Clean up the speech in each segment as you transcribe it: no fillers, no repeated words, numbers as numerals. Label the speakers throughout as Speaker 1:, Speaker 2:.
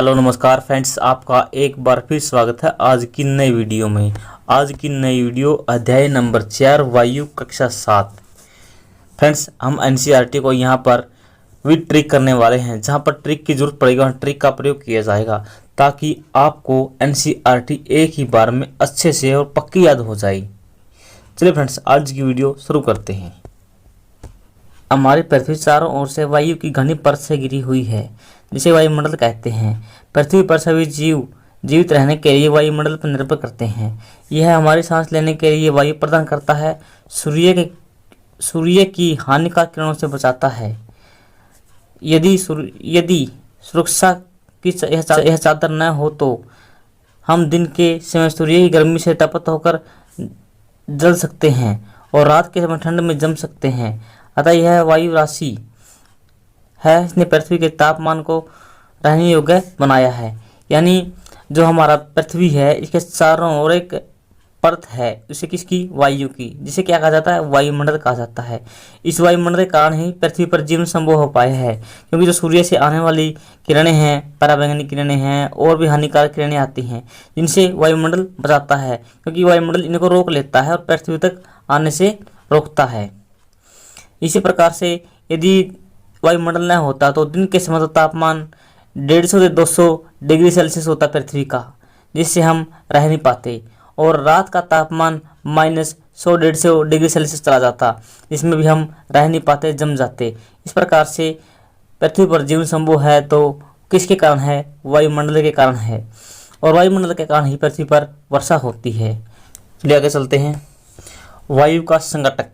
Speaker 1: Hello नमस्कार friends, आपका एक बार फिर स्वागत है आज की नई वीडियो में। आज की नई वीडियो अध्याय नंबर 4 वायु कक्षा 7। फ्रेंड्स, हम एनसीईआरटी को यहाँ पर विद ट्रिक करने वाले हैं। जहाँ पर ट्रिक की जरूरत पड़ेगी वहाँ ट्रिक का प्रयोग किया जाएगा ताकि आपको एनसीईआरटी एक ही बार में अच्छे से और पक्की याद हो जाए। चलिए फ्रेंड्स, आज की वीडियो शुरू करते हैं। हमारी पृथ्वी चारों ओर से वायु की घनी परत से घिरी हुई है, जिसे वायुमंडल कहते हैं। पृथ्वी पर सभी जीव जीवित रहने के लिए वायुमंडल पर निर्भर करते हैं। यह हमारी सांस लेने के लिए वायु प्रदान करता है, सूर्य की हानिकारक किरणों से बचाता है। यदि सुरक्षा की यह चादर न हो तो हम दिन के समय सूर्य की गर्मी से तपत होकर जल सकते हैं और रात के समय ठंड में जम सकते हैं। अतः यह वायु राशि है, इसने पृथ्वी के तापमान को रहने योग्य बनाया है। यानी जो हमारा पृथ्वी है, इसके चारों ओर एक परत है, उसे किसकी? वायु की, जिसे क्या कहा जाता है? वायुमंडल कहा जाता है। इस वायुमंडल के कारण ही पृथ्वी पर जीवन संभव हो पाया है, क्योंकि जो सूर्य से आने वाली किरणें हैं, पराबैंगनी किरणें हैं और भी हानिकारक किरणें आती हैं, जिनसे वायुमंडल बचाता है, क्योंकि वायुमंडल इनको रोक लेता है और पृथ्वी तक आने से रोकता है। इसी प्रकार से यदि वायुमंडल न होता तो दिन के समय तापमान 150 से 200 डिग्री सेल्सियस होता पृथ्वी का, जिससे हम रह नहीं पाते, और रात का तापमान -100-150 डिग्री सेल्सियस चला जाता, जिसमें भी हम रह नहीं पाते, जम जाते। इस प्रकार से पृथ्वी पर जीवन संभव है तो किसके कारण है? वायुमंडल के कारण है, और वायुमंडल के कारण ही पृथ्वी पर वर्षा होती है। चलिए आगे चलते हैं। वायु का संघटक।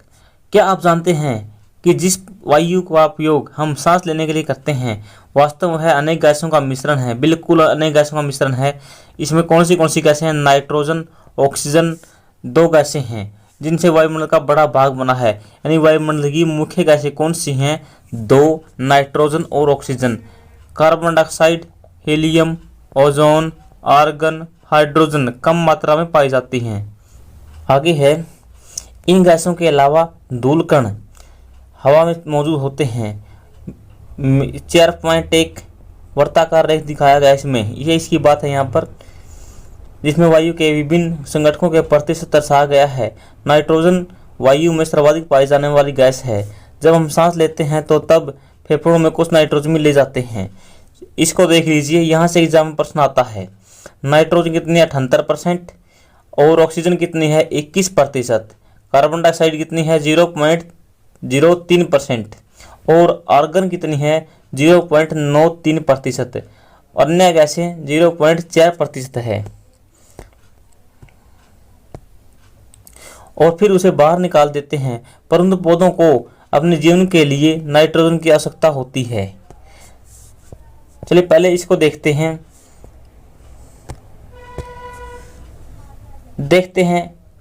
Speaker 1: क्या आप जानते हैं कि जिस वायु का उपयोग हम सांस लेने के लिए करते हैं, वास्तव में अनेक गैसों का मिश्रण है। बिल्कुल अनेक गैसों का मिश्रण है। इसमें कौन सी गैसें हैं? नाइट्रोजन, ऑक्सीजन, 2 गैसें हैं जिनसे वायुमंडल का बड़ा भाग बना है। यानी वायुमंडल की मुख्य गैसें कौन सी हैं? 2, नाइट्रोजन और oxygen. Carbon dioxide, helium, ozone, argon, hydrogen कम मात्रा में पाई जाती हैं। आगे है, इन गैसों के अलावा धूलकण हवा में मौजूद होते हैं। 4.1 वर्ताकार रेख दिखाया गया इसमें, ये इसकी बात है यहाँ पर, जिसमें वायु के विभिन्न संगठनों के प्रतिशत दर्शाया गया है। नाइट्रोजन वायु में सर्वाधिक पाई जाने वाली गैस है। जब हम सांस लेते हैं तो तब फेफड़ों में कुछ नाइट्रोजन भी ले जाते हैं। इसको देख लीजिए, यहाँ से एग्जाम में प्रश्न आता है। नाइट्रोजन कितनी है? 78%। और ऑक्सीजन कितनी है? 21%। कार्बन डाइऑक्साइड कितनी है? 0.03%। और आर्गन कितनी है? 0.93%। अन्य गैसें 0.4% है। और फिर उसे बाहर निकाल देते हैं, परंतु पौधों को अपने जीवन के लिए नाइट्रोजन की आवश्यकता होती है। चलिए पहले इसको देखते हैं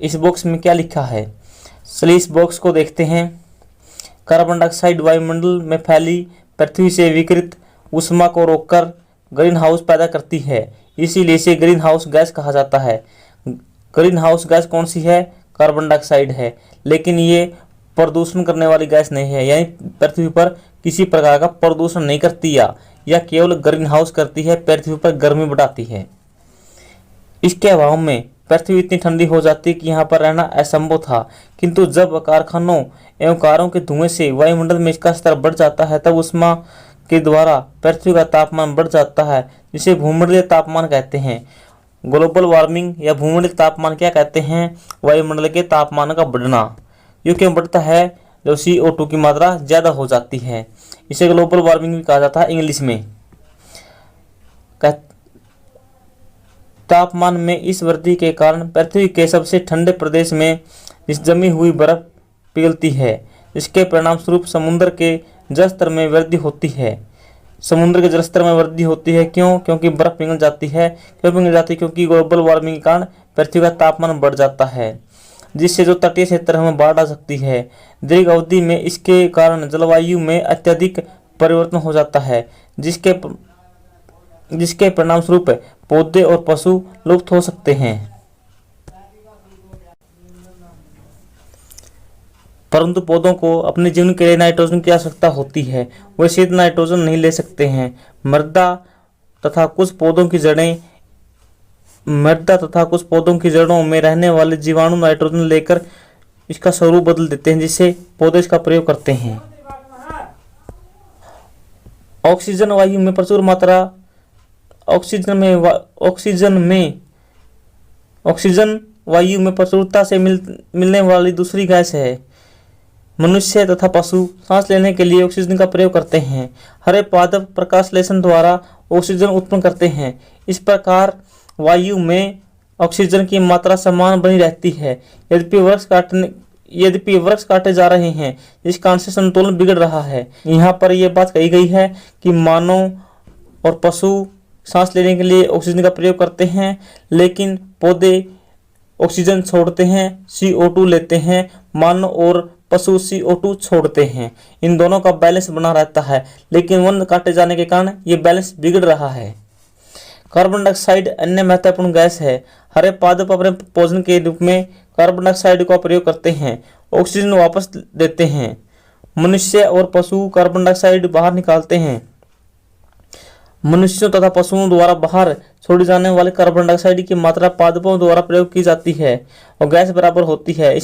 Speaker 1: इस बॉक्स में क्या लिखा है। चलिए इस बॉक्स को देखते हैं। कार्बन डाइऑक्साइड वायुमंडल में फैली पृथ्वी से विकिरित ऊष्मा को रोककर ग्रीन हाउस पैदा करती है, इसीलिए इसे ग्रीन हाउस गैस कहा जाता है। ग्रीन हाउस गैस कौन सी है? कार्बन डाइऑक्साइड है, लेकिन ये प्रदूषण करने वाली गैस नहीं है। यानी पृथ्वी पर किसी प्रकार का प्रदूषण नहीं करती, या केवल ग्रीन हाउस करती है, पृथ्वी पर गर्मी बढ़ाती है। इसके अभाव में पृथ्वी इतनी ठंडी हो जाती कि यहाँ पर रहना असंभव था, किंतु जब कारखानों एवं कारों के धुएं से वायुमंडल में इसका स्तर बढ़ जाता है, तब ऊष्मा के द्वारा पृथ्वी का तापमान बढ़ जाता है, जिसे भूमंडलीय तापमान कहते हैं। ग्लोबल वार्मिंग या भूमंडलीय तापमान क्या कहते हैं? वायुमंडल के तापमान का बढ़ना। ये क्यों बढ़ता है? जब CO2 की मात्रा ज़्यादा हो जाती है, इसे ग्लोबल वार्मिंग भी कहा जाता है इंग्लिश में। तापमान में इस वृद्धि के कारण पृथ्वी के सबसे ठंडे प्रदेश में जमी हुई बर्फ पिघलती है, जिसके परिणाम स्वरूप समुद्र के जलस्तर में वृद्धि होती है। समुद्र के जलस्तर में वृद्धि होती है क्यों? क्योंकि बर्फ पिघल जाती है। क्यों पिघल जाती है? क्योंकि ग्लोबल वार्मिंग के कारण पृथ्वी का तापमान बढ़ जाता है, जिससे जो तटीय क्षेत्र में बाढ़ आ सकती है। दीर्घ अवधि में इसके कारण जलवायु में अत्यधिक परिवर्तन हो जाता है, जिसके परिणाम स्वरूप पौधे और पशु लुप्त हो सकते हैं। परंतु पौधों को अपने जीवन के लिए नाइट्रोजन की आवश्यकता होती है। वे सिर्फ नाइट्रोजन नहीं ले सकते हैं, मृदा तथा कुछ पौधों की जड़ें मृदा तथा कुछ पौधों की जड़ों में रहने वाले जीवाणु नाइट्रोजन लेकर इसका स्वरूप बदल देते हैं, जिससे पौधे इसका प्रयोग करते हैं। ऑक्सीजन वायु में प्रचुर मात्रा ऑक्सीजन वायु में प्रचुरता से मिलने वाली दूसरी गैस है। मनुष्य तथा पशु सांस लेने के लिए ऑक्सीजन का प्रयोग करते हैं। हरे पादप प्रकाशलेशन द्वारा ऑक्सीजन उत्पन्न करते हैं। इस प्रकार वायु में ऑक्सीजन की मात्रा समान बनी रहती है। यद्यपि वृक्ष काटे जा रहे हैं, जिस कारण से संतुलन बिगड़ रहा है। यहाँ पर यह बात कही गई है कि मानव और पशु सांस लेने के लिए ऑक्सीजन का प्रयोग करते हैं, लेकिन पौधे ऑक्सीजन छोड़ते हैं, CO2 लेते हैं। मानव और पशु CO2 छोड़ते हैं। इन दोनों का बैलेंस बना रहता है, लेकिन वन काटे जाने के कारण ये बैलेंस बिगड़ रहा है। कार्बन डाइऑक्साइड अन्य महत्वपूर्ण गैस है। हरे पादप अपने भोजन के रूप में कार्बन डाइऑक्साइड का प्रयोग करते हैं, ऑक्सीजन वापस देते हैं। मनुष्य और पशु कार्बन डाइऑक्साइड बाहर निकालते हैं। मनुष्यों तथा पशुओं द्वारा बाहर छोड़ी जाने वाले कार्बन डाइऑक्साइड की मात्रा पादपों द्वारा प्रयोग की जाती है और गैस बराबर होती है।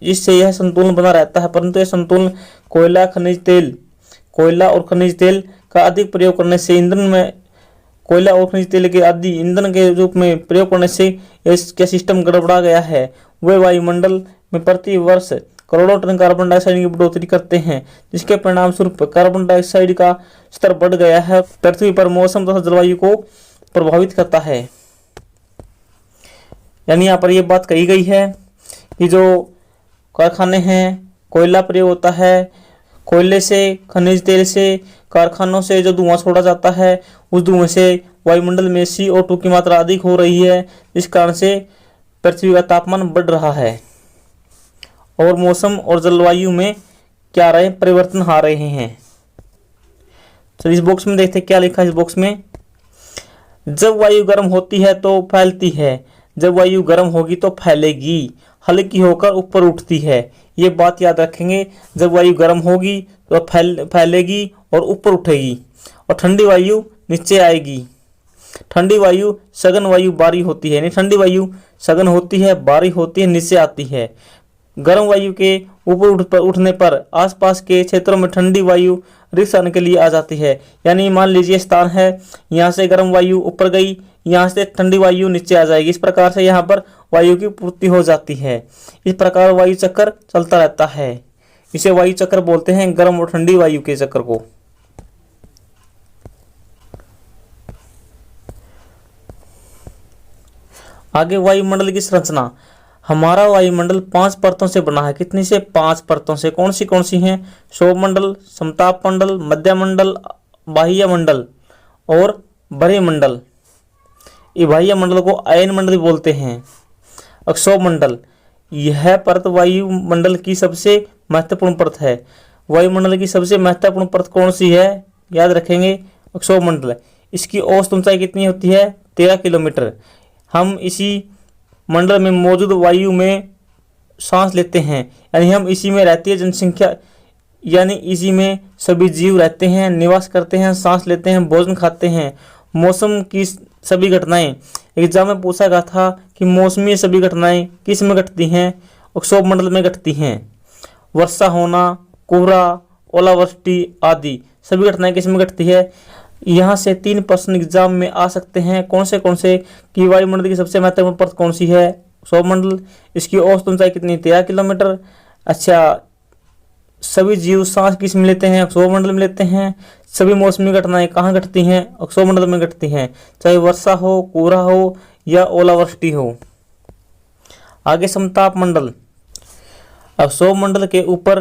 Speaker 1: इससे यह संतुलन बना रहता है, परंतु यह संतुलन कोयला और खनिज तेल का अधिक प्रयोग करने से कोयला और खनिज तेल के आदि ईंधन के रूप में प्रयोग करने से इसका सिस्टम गड़बड़ा गया है। वे वायुमंडल में प्रति वर्ष करोड़ों टन कार्बन डाइऑक्साइड की बढ़ोतरी करते हैं, जिसके परिणाम स्वरूप कार्बन डाइऑक्साइड का स्तर बढ़ गया है। पृथ्वी पर मौसम तथा जलवायु को प्रभावित करता है। यानी यहाँ पर यह बात कही गई है कि जो कारखाने हैं, कोयला प्रयोग होता है, कोयले से, खनिज तेल से, कारखानों से जो धुआं छोड़ा जाता है, उस धुएं से वायुमंडल में CO2 की मात्रा अधिक हो रही है, इस कारण से पृथ्वी का तापमान बढ़ रहा है और मौसम और जलवायु में क्या रहे परिवर्तन आ रहे हैं। तो इस बॉक्स में देखते क्या लिखा है। इस बॉक्स में, जब वायु गर्म होती है तो फैलती है, जब वायु गर्म होगी तो फैलेगी, हल्की होकर ऊपर उठती है। ये बात याद रखेंगे, जब वायु गर्म होगी तो फैलेगी और ऊपर उठेगी, और ठंडी वायु नीचे आएगी। ठंडी वायु सघन वायु बारी होती है, यानी ठंडी वायु सघन होती है, बारी होती है, नीचे आती है। गर्म वायु के ऊपर उठने पर आसपास के क्षेत्रों में ठंडी वायु रिक्त स्थान के लिए आ जाती है। यानी मान लीजिए स्थान है, यहाँ से गर्म वायु ऊपर गई, यहाँ से ठंडी वायु नीचे आ जाएगी। इस प्रकार से यहाँ पर वायु की पूर्ति हो जाती है। इस प्रकार वायु चक्र चलता रहता है। इसे वायु चक्र बोलते हैं, गर्म और ठंडी वायु के चक्र को। आगे वायुमंडल की संरचना। हमारा वायुमंडल 5 परतों से बना है। कितनी से? 5 परतों से। कौन सी हैं? क्षोभ मंडल, समताप मंडल, मध्य मंडल, बाह्य मंडल और बड़े मंडल। ये बाह्य मंडल को अयन मंडल भी बोलते हैं। क्षोभ मंडल, यह परत वायुमंडल की सबसे महत्वपूर्ण परत है। वायुमंडल की सबसे महत्वपूर्ण परत कौन सी है? याद रखेंगे, क्षोभ मंडल। इसकी औसत ऊंचाई कितनी होती है? 13 किलोमीटर। हम इसी मंडल में मौजूद वायु में सांस लेते हैं, यानी हम इसी में रहती है जनसंख्या, यानी इसी में सभी जीव रहते हैं, निवास करते हैं, सांस लेते हैं, भोजन खाते हैं। मौसम की सभी घटनाएं, एग्जाम में पूछा गया था कि मौसमी सभी घटनाएं किस में घटती हैं? क्षोभ मंडल में घटती हैं। वर्षा होना, कोहरा, ओलावृष्टि आदि सभी घटनाएं किस में घटती है? यहाँ से 3 प्रश्न एग्जाम में आ सकते हैं। कौन से कि वायुमंडल की सबसे महत्वपूर्ण परत कौन सी है? क्षोभ मंडल। इसकी औसत ऊंचाई कितनी? 13 किलोमीटर। अच्छा, सभी जीव सांस किस में लेते हैं? क्षोभ मंडल में लेते हैं। सभी मौसमी घटनाएं कहाँ घटती हैं? क्षोभ मंडल में घटती हैं, चाहे वर्षा हो, कोहरा हो या ओलावृष्टि हो। आगे समताप मंडल। अब क्षोभ मंडल के ऊपर,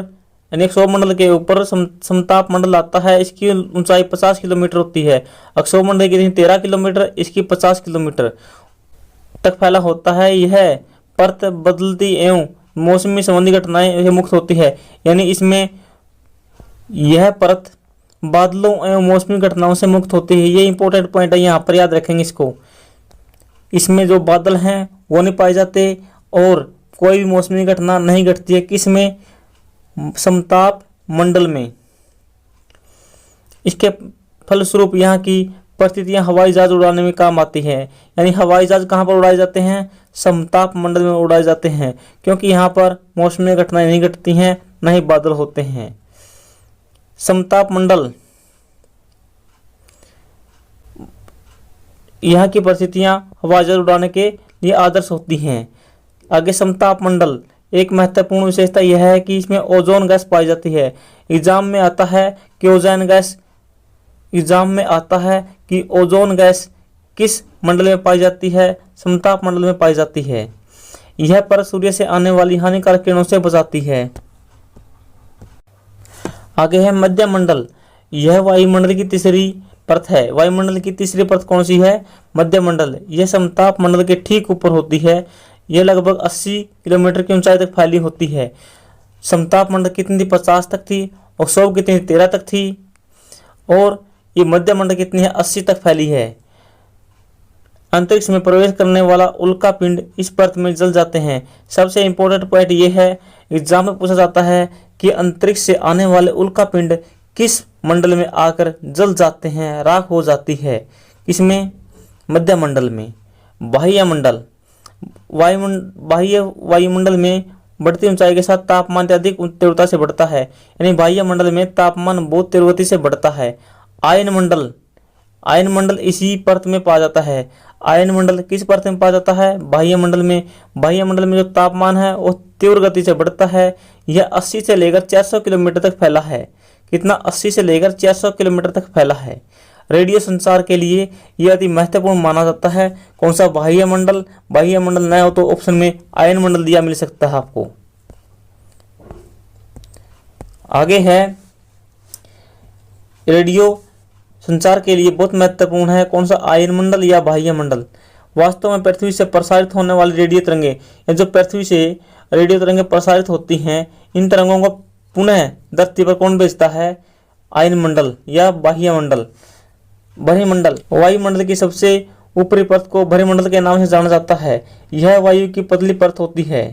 Speaker 1: यानी क्षोभ मंडल के ऊपर समताप मंडल आता है। इसकी ऊंचाई 50 किलोमीटर होती है। क्षोभ मंडल की 13 किलोमीटर, इसकी 50 किलोमीटर तक फैला होता है। यह परत बदलती एवं मौसमी संबंधी घटनाएं से मुक्त होती है, यानी इसमें यह परत बादलों एवं मौसमी घटनाओं से मुक्त होती है। ये इंपॉर्टेंट पॉइंट है, यहाँ पर याद रखेंगे इसको। इसमें जो बादल हैं वो नहीं पाए जाते और कोई भी मौसमी घटना नहीं घटती है। किस में? समताप मंडल में। इसके फलस्वरूप यहाँ की परिस्थितियां हवाई जहाज उड़ाने में काम आती हैं। यानी हवाई जहाज कहाँ पर उड़ाए जाते हैं? समताप मंडल में उड़ाए जाते हैं, क्योंकि यहाँ पर मौसमी घटनाएं नहीं घटती हैं, न ही बादल होते हैं। समताप मंडल, यहाँ की परिस्थितियां हवाई जहाज उड़ाने के लिए आदर्श होती हैं। आगे समताप मंडल, एक महत्वपूर्ण विशेषता यह है कि इसमें ओजोन गैस पाई जाती है। एग्जाम में आता है कि ओजोन गैस किस मंडल में पाई जाती है? समताप मंडल में पाई जाती है। यह परत सूर्य से आने वाली हानिकारक किरणों से बचाती है। आगे है मध्य मंडल, यह वायुमंडल की तीसरी परत है। वायुमंडल की तीसरी परत कौन सी है? मध्य मंडल। यह समताप मंडल के ठीक ऊपर होती है। यह लगभग 80 किलोमीटर की ऊंचाई तक फैली होती है। समताप मंडल कितनी थी? 50 तक थी। और क्षोभ कितनी? 13 तक थी। और ये मध्य मंडल कितनी है? 80 तक फैली है। अंतरिक्ष में प्रवेश करने वाला उल्का पिंड इस परत में जल जाते हैं। सबसे इंपॉर्टेंट पॉइंट ये है, एग्जाम में पूछा जाता है कि अंतरिक्ष से आने वाले उल्का पिंड किस मंडल में आकर जल जाते हैं, राख हो जाती है? किसमें? मध्य मंडल में। बाह्य मंडल, बाह्य वायुमंडल में बढ़ती ऊंचाई के साथ तापमान अधिक तीव्रता से बढ़ता है। यानी बाह्य मंडल में तापमान बहुत तीव्र गति से बढ़ता है। आयन मंडल, आयन मंडल इसी परत में पाया जाता है। आयन मंडल किस परत में पाया जाता है? बाह्य मंडल में। बाह्य मंडल में जो तापमान है वो तीव्र गति से बढ़ता है। यह 80 से लेकर 400 किलोमीटर तक फैला है। कितना? 80 से लेकर 400 किलोमीटर तक फैला है। रेडियो संचार के लिए यह अति महत्वपूर्ण माना जाता है। कौन सा? बाह्य मंडल। बाह्य मंडल न हो तो ऑप्शन में आयन मंडल दिया मिल सकता है आपको। आगे है रेडियो संचार के लिए बहुत महत्वपूर्ण है। कौन सा? आयन मंडल या बाह्य मंडल। वास्तव में पृथ्वी से प्रसारित होने वाली रेडियो तरंगे, या जो पृथ्वी से रेडियो तरंगे प्रसारित होती हैं, इन तरंगों को पुनः धरती पर कौन भेजता है? आयन मंडल या बाह्य मंडल। भूमंडल, वायुमंडल की सबसे ऊपरी परत को भूमंडल के नाम से जाना जाता है। यह वायु की पतली परत होती है।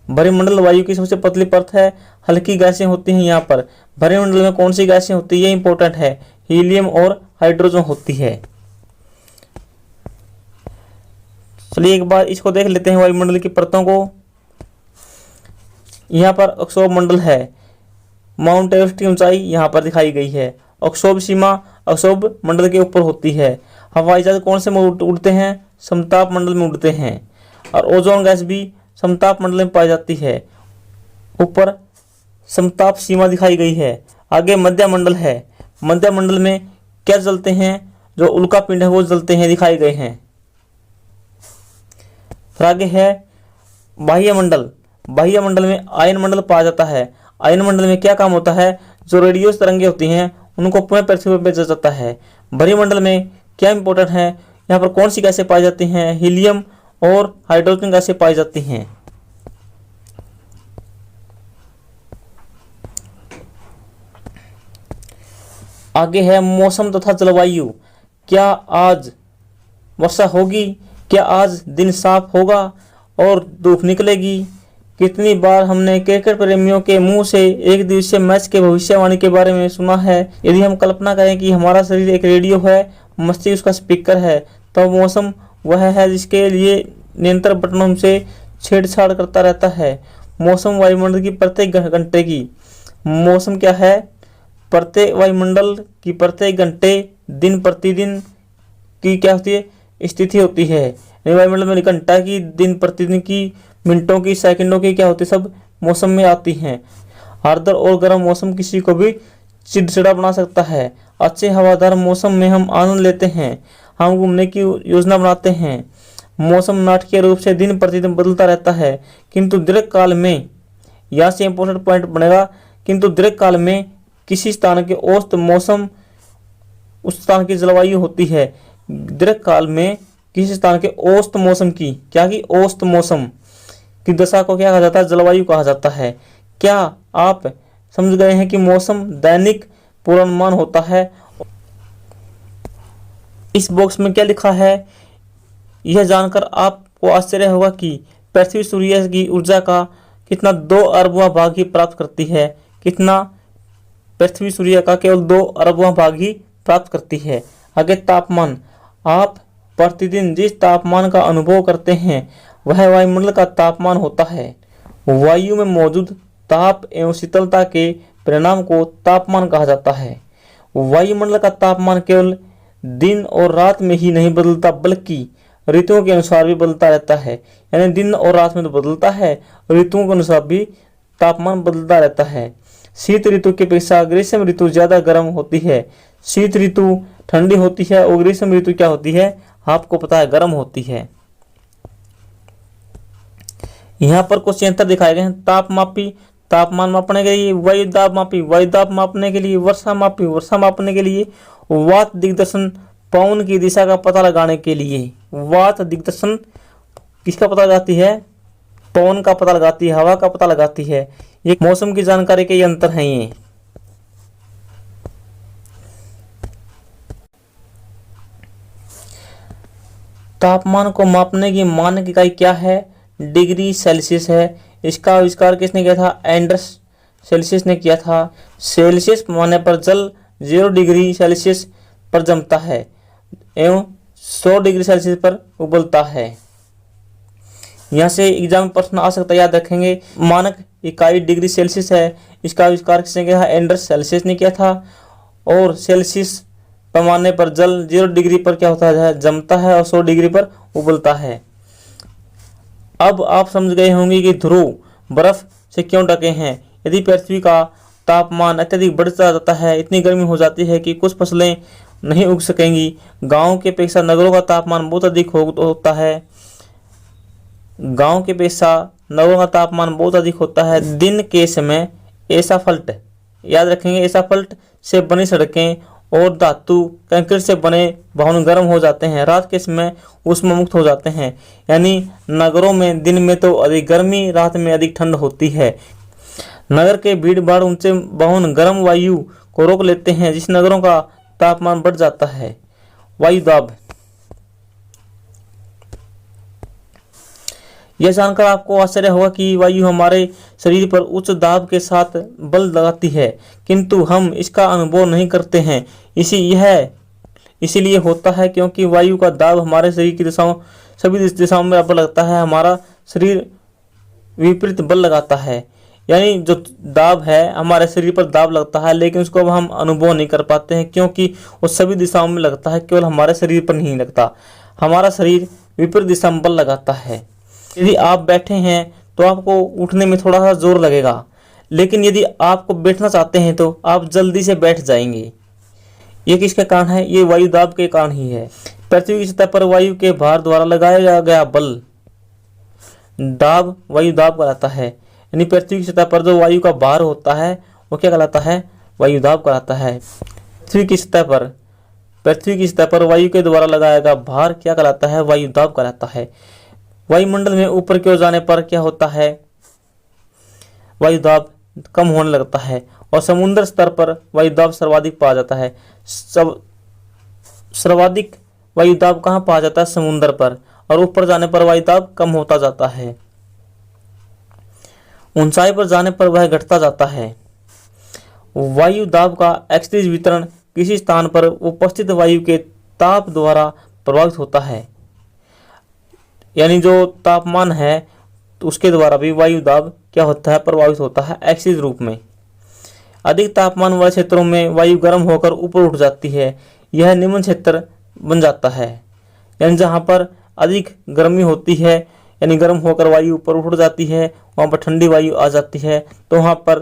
Speaker 1: भूमंडल वायु की सबसे पतली परत है। हल्की गैसें होती हैं यहाँ पर। भूमंडल में कौन सी गैसें होती है? ये इंपॉर्टेंट है। हीलियम और हाइड्रोजन होती है। चलिए एक बार इसको देख लेते हैं वायुमंडल की परतों को। यहाँ पर अक्षोभ मंडल है। माउंट एवरेस्ट की ऊंचाई यहाँ पर दिखाई गई है। अक्षोभ सीमा अक्षोभ मंडल के ऊपर होती है। हवाई जहाज कौन से में उड़ते हैं? समताप मंडल में उड़ते हैं। और ओजोन गैस भी समताप मंडल में पाई जाती है। ऊपर समताप सीमा दिखाई गई है। आगे मध्य मंडल है। मध्य मंडल में क्या जलते हैं? जो उल्का पिंड है वो जलते हैं, दिखाए गए हैं। फिर आगे है बाह्य मंडल। बाह्य मंडल में आयन मंडल पाया जाता है। आयन मंडल में क्या काम होता है? जो रेडियो तरंगे होती हैं उनको पुनः पृथ्वी पर भेजा जाता है। भूमंडल में क्या इंपॉर्टेंट है? यहाँ पर कौन सी गैसें पाई जाती हैं? हीलियम और हाइड्रोजन गैसें पाई जाती हैं। आगे है मौसम तथा जलवायु। क्या आज वर्षा होगी? क्या आज दिन साफ होगा और धूप निकलेगी? कितनी बार हमने क्रिकेट प्रेमियों के मुंह से एक दिवसीय मैच के भविष्यवाणी के बारे में सुना है। यदि हम कल्पना करें कि हमारा शरीर एक रेडियो है, मस्तिष्क उसका स्पीकर है, तो मौसम वह है जिसके लिए नियंत्रण बटन हमसे छेड़छाड़ करता रहता है। मौसम वायुमंडल की प्रत्येक घंटे की, मौसम क्या है? प्रत्येक वायुमंडल की प्रत्येक घंटे, दिन प्रतिदिन की क्या होती है? स्थिति होती है। वायुमंडल में घंटा की, दिन प्रतिदिन की, मिनटों की, सेकंडों की क्या होती है? सब मौसम में आती हैं। आर्द्र और गर्म मौसम किसी को भी चिड़चिड़ा बना सकता है। अच्छे हवादार मौसम में हम आनंद लेते हैं। हम घूमने की योजना बनाते हैं। मौसम नाटकीय रूप से दिन प्रतिदिन बदलता रहता है, किंतु दीर्घकाल में, यहाँ से इंपॉर्टेंट पॉइंट बनेगा, किंतु दीर्घकाल में किसी स्थान के औसत मौसम उस स्थान की जलवायु होती है। दीर्घकाल में किसी स्थान के औसत मौसम की, क्या की? औसत मौसम की दशा को क्या कहा जाता है? जलवायु कहा जाता है। क्या आप समझ गए हैं कि मौसम दैनिक पूर्वानुमान होता है? इस बॉक्स में क्या लिखा है यह जानकर आपको आश्चर्य होगा कि पृथ्वी सूर्य की ऊर्जा का कितना 2 अरबवां भाग ही प्राप्त करती है। कितना? पृथ्वी सूर्य का केवल 2 अरबवां भाग ही प्राप्त करती है। आगे तापमान, आप प्रतिदिन जिस तापमान का अनुभव करते हैं वह वायुमंडल का तापमान होता है। वायु में मौजूद ताप एवं शीतलता के परिणाम को तापमान कहा जाता है। वायुमंडल का तापमान केवल दिन और रात में ही नहीं बदलता बल्कि ऋतुओं के अनुसार भी बदलता रहता है। यानी दिन और रात में तो बदलता है, ऋतुओं के अनुसार भी तापमान बदलता रहता है। शीत ऋतु की अपेक्षा ग्रीष्म ऋतु ज्यादा गर्म होती है। शीत ऋतु ठंडी होती है और ग्रीष्म ऋतु क्या होती है, आपको पता है, गर्म होती है। यहाँ पर कुछ यंत्र दिखाए गए हैं। तापमापी तापमान मापने के लिए, वायुदाब मापी वायुदाब मापने के लिए, वर्षा मापी वर्षा मापने के लिए, वात दिग्दर्शन पवन की दिशा का पता लगाने के लिए। वात दिग्दर्शन किसका पता लगाती है, पवन का पता लगाती है, हवा का पता लगाती है। ये मौसम की जानकारी के यंत्र हैं ये। तापमान को मापने की मानक इकाई क्या है, डिग्री सेल्सियस है। इसका आविष्कार किसने किया था, एंडर्स सेल्सियस ने किया था। सेल्सियस पैमाने पर जल 0 डिग्री सेल्सियस पर जमता है एवं 100 डिग्री सेल्सियस पर उबलता है। यहाँ से एग्जाम में प्रश्न आ सकता है, याद रखेंगे। मानक इकाई डिग्री सेल्सियस है। इसका आविष्कार किसने किया, एंडर्स सेल्सियस ने किया था। और सेल्सियस पैमाने पर जल 0 डिग्री पर क्या होता है, जमता है और 100 डिग्री पर उबलता है। अब आप समझ गए होंगे कि ध्रुव बर्फ से क्यों ढके हैं। यदि पृथ्वी का तापमान अत्यधिक बढ़ता जाता है, इतनी गर्मी हो जाती है कि कुछ फसलें नहीं उग सकेंगी। गांव के अपेक्षा नगरों का तापमान बहुत अधिक होता है। गांव के अपेक्षा नगरों का तापमान बहुत अधिक होता है। दिन के समय एसाफल्ट, याद रखेंगे, एसाफल्ट से बनी सड़कें और धातु कंक्रीट से बने भवन गर्म हो जाते हैं। रात के समय ऊष्मा मुक्त हो जाते हैं। यानी नगरों में दिन में तो अधिक गर्मी, रात में अधिक ठंड होती है। नगर के भीड़ भाड़ ऊंचे भवन गर्म वायु को रोक लेते हैं, जिस नगरों का तापमान बढ़ जाता है। वायु दाब, यह जानकर आपको आश्चर्य होगा कि वायु हमारे शरीर पर उच्च दाब के साथ बल लगाती है, किंतु हम इसका अनुभव नहीं करते हैं। इसीलिए होता है क्योंकि वायु का दाब हमारे शरीर की दिशाओं, सभी दिशाओं में बराबर लगता है। हमारा शरीर विपरीत बल लगाता है। यानी जो दाब है, हमारे शरीर पर दाब लगता है, लेकिन उसको अब हम अनुभव नहीं कर पाते हैं क्योंकि वो सभी दिशाओं में लगता है, केवल हमारे शरीर पर नहीं लगता। हमारा शरीर विपरीत दिशा में बल लगाता है। यदि आप बैठे हैं तो आपको उठने में थोड़ा सा जोर लगेगा, लेकिन यदि आपको बैठना चाहते हैं तो आप जल्दी से बैठ जाएंगे। ये किसके कारण है, ये वायु दाब के कारण ही है। पृथ्वी की सतह पर वायु के भार द्वारा लगाया गया बल दाब वायु दाब कहलाता है। यानी पृथ्वी की सतह पर जो वायु का भार होता है वो क्या कहलाता है, वायु दाब कहलाता है। पृथ्वी की सतह पर वायु के द्वारा लगाया गया भार क्या कहलाता है, वायु दाब कहलाता है। वायुमंडल में ऊपर की ओर जाने पर क्या होता है, वायु दाब कम होने लगता है और समुद्र स्तर पर वायु दाब सर्वाधिक पाया जाता है। सर्वाधिक वायु दाब कहाँ पाया जाता है, समुद्र पर, और ऊपर जाने पर वायु दाब कम होता जाता है। ऊंचाई पर जाने पर वह घटता जाता है। वायु दाब का एक्सतरीज वितरण किसी स्थान पर उपस्थित वायु के ताप द्वारा प्रभावित होता है। यानी जो तापमान है तो उसके द्वारा भी वायु दाब क्या होता है, प्रभावित होता है एक्सिस रूप में। अधिक तापमान वाले क्षेत्रों में वायु गर्म होकर ऊपर उठ जाती है। यह निम्न क्षेत्र बन जाता है। यानी जहाँ पर अधिक गर्मी होती है, यानी गर्म होकर वायु ऊपर उठ जाती है, वहाँ पर ठंडी वायु आ जाती है, तो वहाँ पर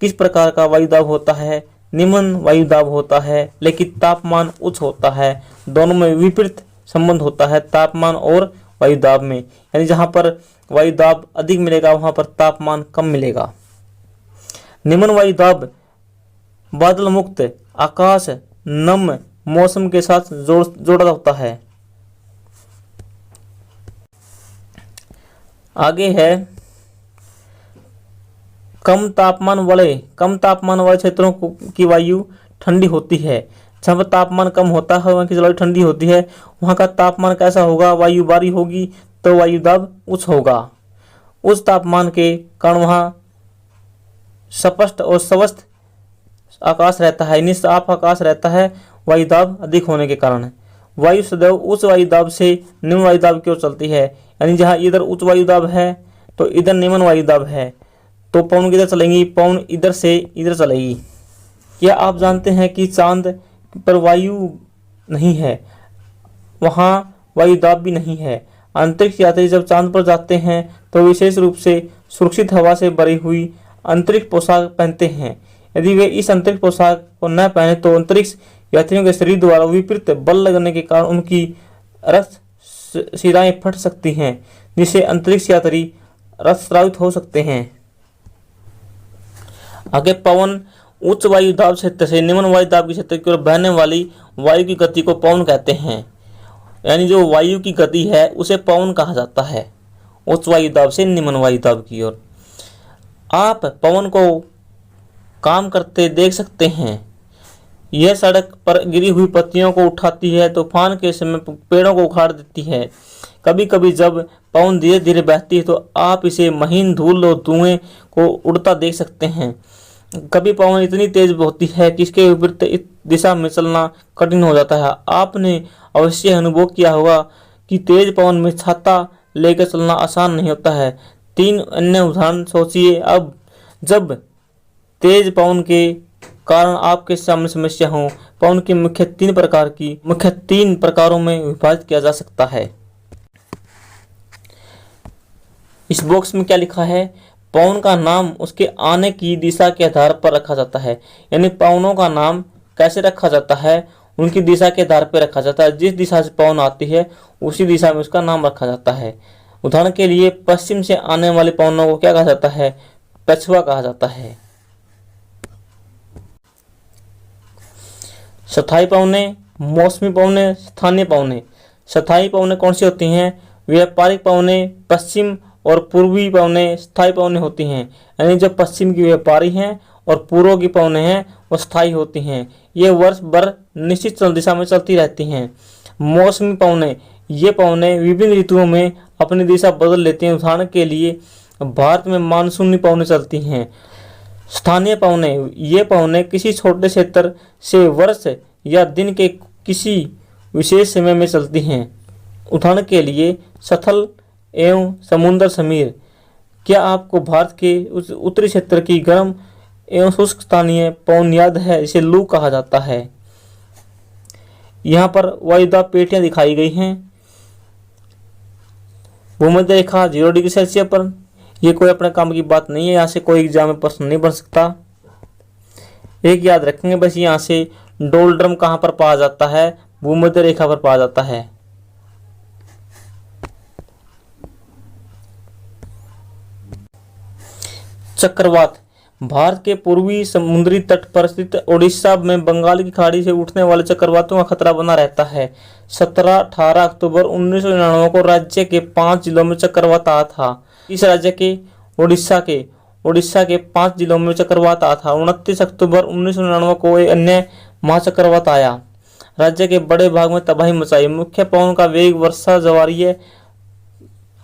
Speaker 1: किस प्रकार का वायु दाब होता है, निम्न वायु दाब होता है, लेकिन तापमान उच्च होता है। दोनों में विपरीत संबंध होता है, तापमान और वायु दाब में। यानी जहाँ पर वायु दाब अधिक मिलेगा वहाँ पर तापमान कम मिलेगा। निम्न वायु दाब बादल मुक्त आकाश नम मौसम के साथ जोड़ा होता है। आगे है कम तापमान वाले क्षेत्रों की वायु ठंडी होती है। जहाँ पर तापमान कम होता है वहाँ की जलवायु ठंडी होती है। वहाँ का तापमान कैसा होगा, वायु बारी होगी तो वायु दाब उच्च होगा। उच्च तापमान के कारण वहाँ स्पष्ट और स्वस्थ आकाश रहता है, यानी साफ आकाश रहता है। वायुदाब अधिक होने के कारण है। वायु सदैव उच्च वायुदाब से निम्न वायुदाब की ओर चलती है, यानी जहाँ इधर उच्च वायुदाब है तो इधर निम्न वायुदाब है, तो पवन किधर चलेंगी, पवन इधर से इधर चलेगी। क्या आप जानते हैं कि चांद पर वायु नहीं है, वहाँ वायुदाब भी नहीं है। अंतरिक्ष यात्री जब चांद पर जाते हैं तो विशेष रूप से सुरक्षित हवा से भरी हुई अंतरिक्ष पोशाक पहनते हैं। यदि वे इस अंतरिक्ष पोशाक को न पहने तो अंतरिक्ष यात्रियों के शरीर द्वारा विपरीत बल लगने के कारण उनकी रक्त शिराएं फट सकती हैं, जिससे अंतरिक्ष यात्री रक्तस्रावित हो सकते हैं। आगे पवन उच्च वायुदाब क्षेत्र से निम्न वायुदाब के क्षेत्र की ओर बहने वाली वायु की गति को पवन कहते हैं। यानी जो वायु की गति है उसे पवन कहा जाता है, उच्च वायुदाब से निम्न वायुदाब की ओर। आप पवन को काम करते देख सकते हैं। यह सड़क पर गिरी हुई पत्तियों को उठाती है, तूफान के समय पेड़ों को उखाड़ देती है। कभी कभी जब पवन धीरे धीरे बहती है तो आप इसे महीन धूल और धुएं को उड़ता देख सकते हैं। कभी पवन इतनी तेज होती है कि इसके विपरीत इस दिशा में चलना कठिन हो जाता है। आपने अवश्य अनुभव किया होगा कि तेज पवन में छाता लेकर चलना आसान नहीं होता है। 3 अन्य उदाहरण सोचिए। अब जब तेज पवन के कारण आपके सामने समस्या हो, पवन की मुख्य 3 प्रकारों में विभाजित किया जा सकता है। इस बॉक्स में क्या लिखा है? पवन का नाम उसके आने की दिशा के आधार पर रखा जाता है। यानी पवनों का नाम कैसे रखा जाता है? उनकी दिशा के आधार पर रखा जाता है। जिस दिशा से पवन आती है उसी दिशा में उसका नाम रखा जाता है। उदाहरण के लिए पश्चिम से आने वाले पवनों को क्या कहा जाता है? पछुआ कहा जाता है। स्थायी पवनें, मौसमी पवनें, स्थानीय पवनें। स्थायी पवनें कौन सी होती हैं? व्यापारिक पवनें पश्चिम और पूर्वी पवनें स्थायी पवनें होती हैं। यानी जो पश्चिम की व्यापारी हैं और पूर्व की पवनें हैं वो स्थायी होती हैं। ये वर्ष भर निश्चित दिशा में चलती रहती हैं। मौसमी पवनें, ये पवनें विभिन्न ऋतुओं में अपनी दिशा बदल लेती हैं। उदाहरण के लिए भारत में मानसूनी पवनें चलती हैं। स्थानीय पवनें, ये पवनें किसी छोटे क्षेत्र से वर्ष या दिन के किसी विशेष समय में चलती हैं। उदाहरण के लिए स्थल एवं समुद्र समीर। क्या आपको भारत के उस उत्तरी क्षेत्र की गर्म एवं शुष्क स्थानीय पवन याद है, जिसे लू कहा जाता है? यहाँ पर वायुदाब पेटियां दिखाई गई हैं। भूमध्य रेखा 0 डिग्री सेल्सियस पर। यह कोई अपने काम की बात नहीं है, यहाँ से कोई एग्जाम में प्रश्न नहीं बन सकता। एक याद रखेंगे बस, यहाँ से डोलड्रम कहाँ पर पाया जाता है? भूमध्य रेखा पर पाया जाता है। चक्रवात, भारत के पूर्वी समुद्री तट पर स्थित ओडिशा में बंगाल की खाड़ी से उठने वाले चक्रवातों का खतरा बना रहता है। 17-18 अक्टूबर 1999 को राज्य के 5 जिलों में चक्रवात आया था। इस राज्य के ओडिशा के 5 जिलों में चक्रवात आया था। 29 अक्टूबर 1999 को एक अन्य महाचक्रवात आया, राज्य के बड़े भाग में तबाही मचाई। मुख्य पवन का वेग, वर्षा, ज्वारीय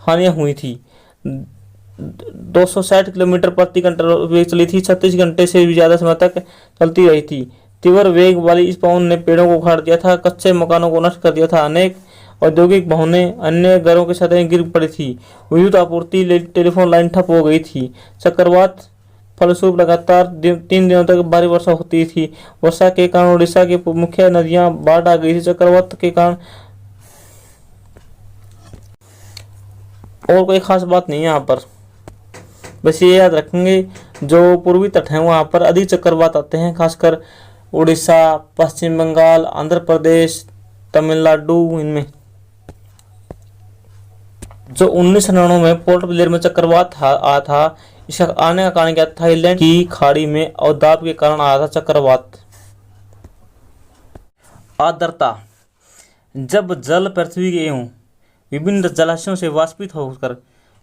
Speaker 1: हानियां हुई थी। 260 किलोमीटर प्रति घंटा वेग चली थी। 36 घंटे से भी ज्यादा समय तक चलती रही थी। तीव्र वेग वाली इस पवन ने पेड़ों को उखाड़ दिया था, कच्चे मकानों को नष्ट कर दिया था। अनेक औद्योगिक भवनें, अन्य घरों की छतें गिर पड़ी थी। विद्युत आपूर्ति, टेलीफोन लाइन ठप हो गई थी। चक्रवात फलस्वरूप लगातार 3 दिनों तक भारी वर्षा होती थी। वर्षा के कारण उड़ीसा की मुख्य नदियां बाढ़ आ गई थी। चक्रवात के कारण और कोई खास बात नहीं है यहाँ पर, बस ये याद रखेंगे जो पूर्वी तट है वहाँ पर अधिक चक्रवात आते हैं, खासकर उड़ीसा, पश्चिम बंगाल, आंध्र प्रदेश, तमिलनाडु। इनमें जो 1999 में पोर्ट ब्लेयर में चक्रवात आया था, इसका आने का कारण क्या था? थाईलैंड की खाड़ी में अवदाब के कारण आया था चक्रवात। आर्द्रता, जब जल पृथ्वी के एवं विभिन्न जलाशयों से वाष्पित होकर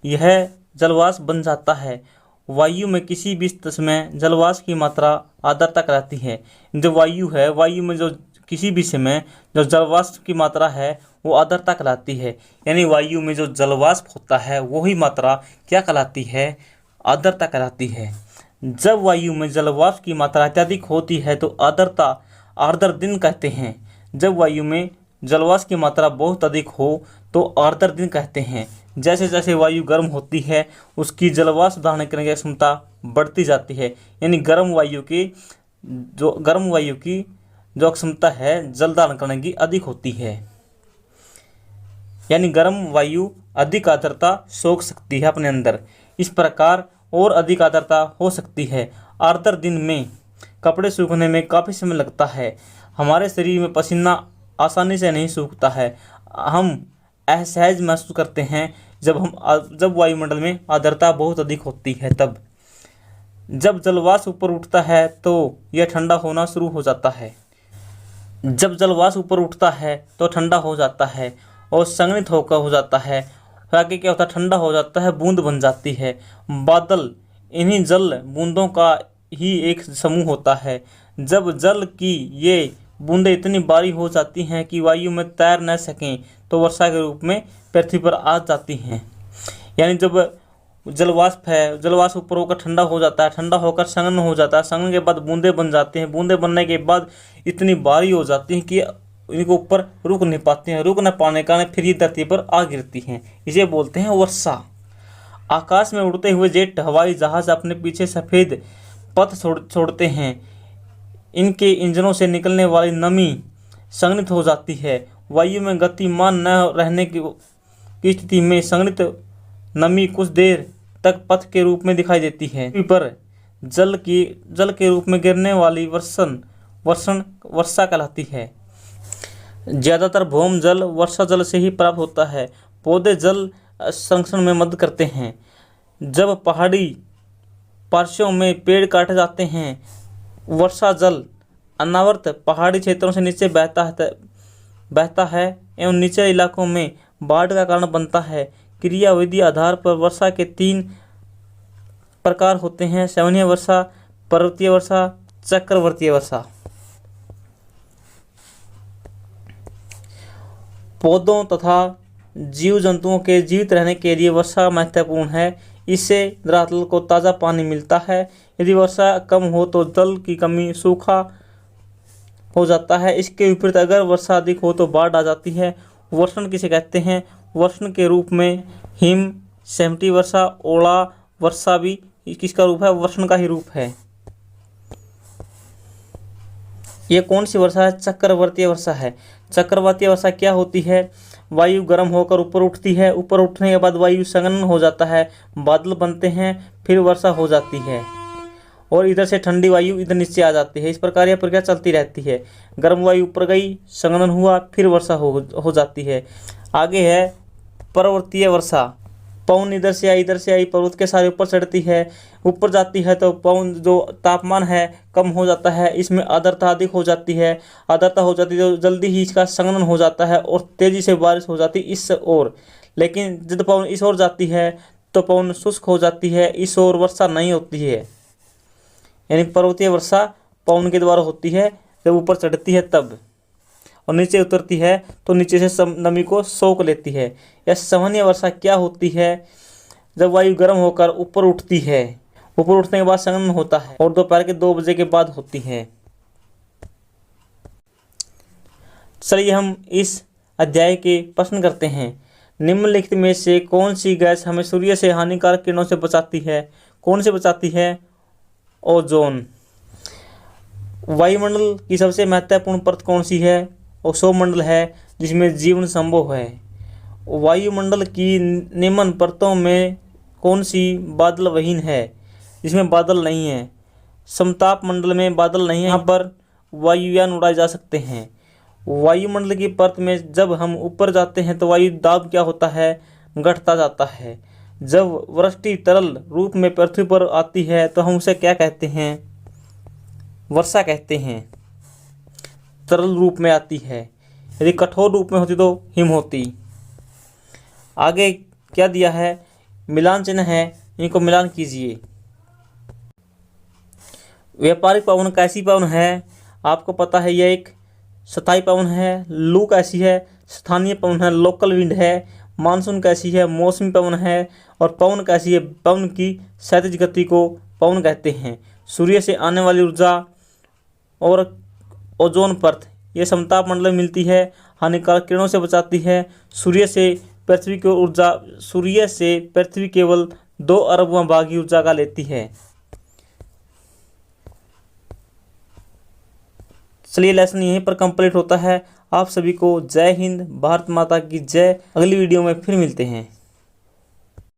Speaker 1: यह जलवाष्प बन जाता है, वायु में किसी भी समय जलवाष्प की मात्रा आर्द्रता कहलाती है। जो वायु है, वायु में जो किसी भी समय जो जलवाष्प की मात्रा है वो आर्द्रता कहलाती है। यानी वायु में जो जलवाष्प होता है वही मात्रा क्या कहलाती है? आर्द्रता कहलाती है। जब वायु में जलवाष्प की मात्रा अत्यधिक होती है तो आर्द्रता आर्द्र दिन कहते हैं। जब वायु में जलवाष्प की मात्रा बहुत अधिक हो तो आर्द्र दिन कहते हैं। जैसे जैसे वायु गर्म होती है उसकी जलवाष्प धारण करने की क्षमता बढ़ती जाती है, यानी गर्म वायु की जो क्षमता है जल धारण करने की अधिक होती है, यानी गर्म वायु अधिक आर्द्रता सोख सकती है अपने अंदर। इस प्रकार और अधिक आर्द्रता हो सकती है। आर्द्र दिन में कपड़े सूखने में काफ़ी समय लगता है। हमारे शरीर में पसीना आसानी से नहीं सूखता है। हम असहज महसूस करते हैं जब वायुमंडल में आर्द्रता बहुत अधिक होती है। तब जब जलवाष्प ऊपर उठता है तो यह ठंडा होना शुरू हो जाता है। जब जलवाष्प ऊपर उठता है तो ठंडा हो जाता है और संघनित होकर हो जाता है। आगे क्या होता है, ठंडा हो जाता है, बूंद बन जाती है। बादल इन्हीं जल बूंदों का ही एक समूह होता है। जब जल की ये बूंदें इतनी भारी हो जाती हैं कि वायु में तैर न सकें तो वर्षा के रूप में पृथ्वी पर आ जाती हैं। यानी जब जलवाष्प ऊपर होकर ठंडा हो जाता है, ठंडा होकर संघन हो जाता है, संघन के बाद बूंदें बन जाती हैं। बूंदें बनने के बाद इतनी भारी हो जाती हैं कि इनके ऊपर रुक नहीं पाती हैं। रुक न पाने के कारण फिर ये धरती पर आ गिरती हैं। इसे बोलते हैं वर्षा। आकाश में उड़ते हुए जेट हवाई जहाज अपने पीछे सफ़ेद पथ छोड़ते हैं। इनके इंजनों से निकलने वाली नमी संघनित हो जाती है। वायु में गतिमान न रहने की स्थिति में संघनित नमी कुछ देर तक पथ के रूप में दिखाई देती है। पृथ्वी पर जल के रूप में गिरने वाली वर्षा कहलाती है। ज़्यादातर भौम जल वर्षा जल से ही प्राप्त होता है। पौधे जल संरक्षण में मदद करते हैं। जब पहाड़ी पार्श्वों में पेड़ काटे जाते हैं, वर्षा जल अनावृत पहाड़ी क्षेत्रों से नीचे बहता है एवं निचले इलाकों में बाढ़ का कारण बनता है। क्रियाविधि आधार पर वर्षा के 3 प्रकार होते हैं: संवहनीय वर्षा, पर्वतीय वर्षा, चक्रवर्तीय वर्षा। पौधों तथा जीव जंतुओं के जीवित रहने के लिए वर्षा महत्वपूर्ण है। इससे धरातल को ताज़ा पानी मिलता है। यदि वर्षा कम हो तो जल की कमी, सूखा हो जाता है। इसके विपरीत अगर वर्षा अधिक हो तो बाढ़ आ जाती है। वर्षण किसे कहते हैं? वर्षण के रूप में हिम, सेमटी वर्षा, ओला वर्षा भी किसका रूप है? वर्षण का ही रूप है। ये कौन सी वर्षा है? चक्रवर्तीय वर्षा है। चक्रवातीय वर्षा क्या होती है? वायु गर्म होकर ऊपर उठती है। ऊपर उठने के बाद वायु संघनन हो जाता है, बादल बनते हैं, फिर वर्षा हो जाती है और इधर से ठंडी वायु इधर नीचे आ जाती है। इस प्रकार यह प्रक्रिया चलती रहती है। गर्म वायु ऊपर गई, संघनन हुआ, फिर वर्षा हो जाती है। आगे है पर्वतीय वर्षा। पवन इधर से आई, पर्वत के सारे ऊपर चढ़ती है। ऊपर जाती है तो पवन जो तापमान है कम हो जाता है। इसमें आर्द्रता अधिक हो जाती है। आर्द्रता हो जाती है तो जल्दी ही इसका संघनन हो जाता है और तेज़ी से बारिश हो जाती है इस ओर। लेकिन जब पवन इस ओर जाती है तो पवन शुष्क हो जाती है, इस ओर वर्षा नहीं होती है। यानी पर्वतीय वर्षा पवन के द्वारा होती है जब ऊपर चढ़ती है तब, और नीचे उतरती है तो नीचे से नमी को सोख लेती है। यह संवहनीय वर्षा क्या होती है? जब वायु गर्म होकर ऊपर उठती है, ऊपर उठने के बाद संघनन होता है और दोपहर के 2 बजे के बाद होती है। चलिए हम इस अध्याय के प्रश्न करते हैं। निम्नलिखित में से कौन सी गैस हमें सूर्य से हानिकारक किरणों से बचाती है? कौन से बचाती है? ओजोन। वायुमंडल की सबसे महत्वपूर्ण परत कौन सी है? ओजोन मंडल है, जिसमें जीवन संभव है। वायुमंडल की निम्न परतों में कौन सी बादल विहीन है, जिसमें बादल नहीं है? समताप मंडल में बादल नहीं है, यहाँ पर वायुयान उड़ाए जा सकते हैं। वायुमंडल की परत में जब हम ऊपर जाते हैं तो वायु दाब क्या होता है? घटता जाता है। जब वृष्टि तरल रूप में पृथ्वी पर आती है तो हम उसे क्या कहते हैं? वर्षा कहते हैं। तरल रूप में आती है। यदि कठोर रूप में होती तो हिम होती। आगे क्या दिया है? मिलान चिन्ह है, इनको मिलान कीजिए। व्यापारिक पवन कैसी पवन है? आपको पता है यह एक स्थायी पवन है। लू कैसी है? स्थानीय पवन है, लोकल विंड है। मानसून कैसी है? मौसमी पवन है। और पवन कैसी है? पवन की क्षैतिज गति को पवन कहते हैं। सूर्य से आने वाली ऊर्जा ओजोन परत यह समताप मंडल में मिलती है, हानिकारक किरणों से बचाती है। सूर्य से पृथ्वी केवल 2 अरबवां भाग की ऊर्जा का लेती है। चलिए लेसन यहीं पर कंप्लीट होता है। आप सभी को जय हिंद, भारत माता की जय। अगली वीडियो में फिर मिलते हैं।